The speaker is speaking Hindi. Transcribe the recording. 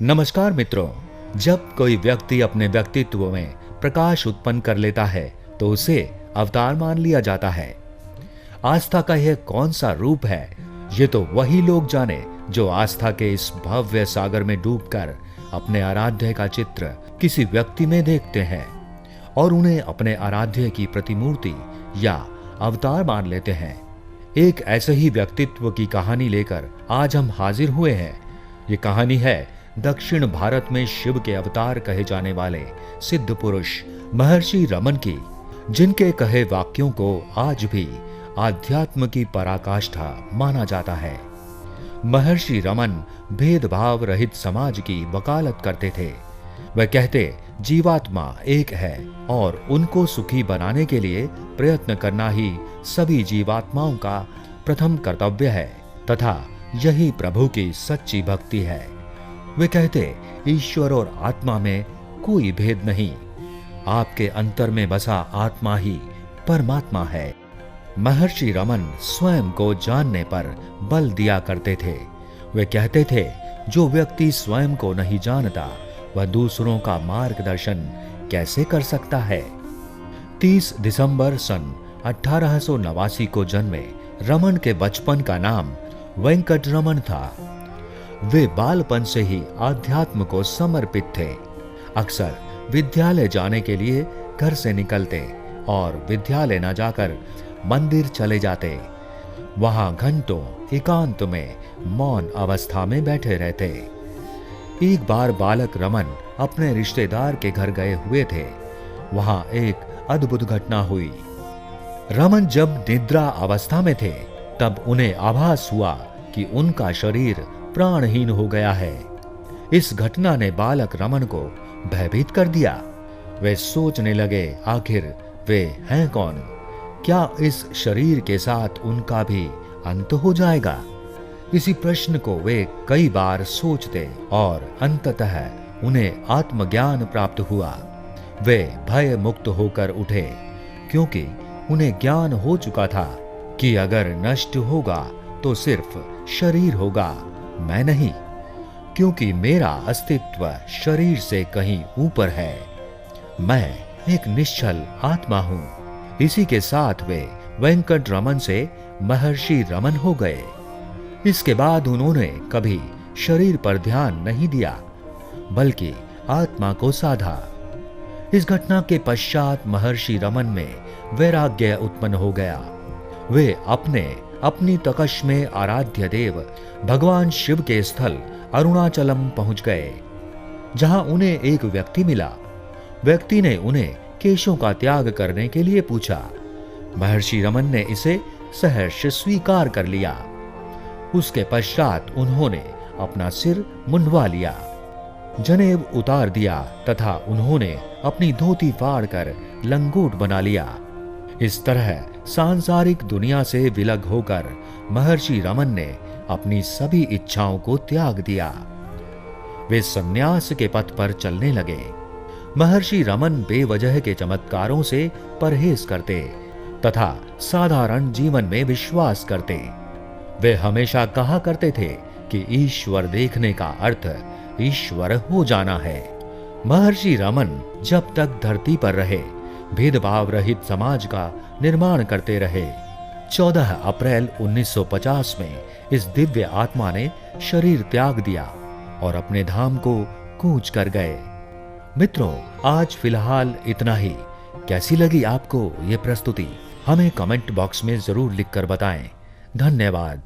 नमस्कार मित्रों। जब कोई व्यक्ति अपने व्यक्तित्व में प्रकाश उत्पन्न कर लेता है तो उसे अवतार मान लिया जाता है। आस्था का यह कौन सा रूप है, ये तो वही लोग जाने जो आस्था के इस भव्य सागर में डूबकर अपने आराध्य का चित्र किसी व्यक्ति में देखते हैं और उन्हें अपने आराध्य की प्रतिमूर्ति या अवतार मान लेते हैं। एक ऐसे ही व्यक्तित्व की कहानी लेकर आज हम हाजिर हुए हैं। ये कहानी है दक्षिण भारत में शिव के अवतार कहे जाने वाले सिद्ध पुरुष महर्षि रमन की, जिनके कहे वाक्यों को आज भी आध्यात्म की पराकाष्ठा माना जाता है। महर्षि रमन भेदभाव रहित समाज की वकालत करते थे। वह कहते जीवात्मा एक है और उनको सुखी बनाने के लिए प्रयत्न करना ही सभी जीवात्माओं का प्रथम कर्तव्य है तथा यही प्रभु की सच्ची भक्ति है। वे कहते ईश्वर और आत्मा में कोई भेद नहीं, आपके अंतर में बसा आत्मा ही परमात्मा है। महर्षि रमन स्वयं को जानने पर बल दिया करते थे। वे कहते थे जो व्यक्ति स्वयं को नहीं जानता वह दूसरों का मार्गदर्शन कैसे कर सकता है। 30 दिसंबर सन 1889 को जन्मे रमन के बचपन का नाम वेंकट रमन था। वे बालपन से ही आध्यात्म को समर्पित थे। अक्सर विद्यालय जाने के लिए घर से निकलते और विद्यालय न जाकर मंदिर चले जाते। वहां घंटों एकांत में मौन अवस्था में बैठे रहते। एक बार बालक रमन अपने रिश्तेदार के घर गए हुए थे। वहां एक अद्भुत घटना हुई। रमन जब निद्रा अवस्था में थे तब उन्हें आभास हुआ कि उनका शरीर प्राणहीन हो गया है। इस घटना ने बालक रमन को भयभीत कर दिया। वे सोचने लगे आखिर वे हैं कौन, क्या इस शरीर के साथ उनका भी अंत हो जाएगा। इसी प्रश्न को वे कई बार सोचते और अंततः उन्हें आत्मज्ञान प्राप्त हुआ। वे भय मुक्त होकर उठे क्योंकि उन्हें ज्ञान हो चुका था कि अगर नष्ट होगा तो सिर्फ शरीर होगा, मैं नहीं, क्योंकि मेरा अस्तित्व शरीर से कहीं ऊपर है। मैं एक निश्चल आत्मा हूं। इसी के साथ वे वेंकट रमन से महर्षि रमन हो गए। इसके बाद उन्होंने कभी शरीर पर ध्यान नहीं दिया बल्कि आत्मा को साधा। इस घटना के पश्चात महर्षि रमन में वैराग्य उत्पन्न हो गया। वे अपनी तकश में आराध्य देव भगवान शिव के स्थल अरुणाचलम पहुंच गए, जहां उन्हें एक व्यक्ति मिला। व्यक्ति ने उन्हें केशों का त्याग करने के लिए पूछा। महर्षि रमन ने इसे सहर्ष स्वीकार कर लिया। उसके पश्चात उन्होंने अपना सिर मुंडवा लिया, जनेब उतार दिया तथा उन्होंने अपनी धोती फाड़कर लंगोट बना लिया। इस तरह सांसारिक दुनिया से विलग होकर महर्षि रमन ने अपनी सभी इच्छाओं को त्याग दिया। वे सन्यास के पथ पर चलने लगे। महर्षि रमन बेवजह के चमत्कारों से परहेज करते तथा साधारण जीवन में विश्वास करते। वे हमेशा कहा करते थे कि ईश्वर देखने का अर्थ ईश्वर हो जाना है। महर्षि रमन जब तक धरती पर रहे भेदभाव रहित समाज का निर्माण करते रहे। 14 अप्रैल 1950 में इस दिव्य आत्मा ने शरीर त्याग दिया और अपने धाम को कूच कर गए। मित्रों, आज फिलहाल इतना ही। कैसी लगी आपको ये प्रस्तुति, हमें कमेंट बॉक्स में जरूर लिखकर बताएं। धन्यवाद।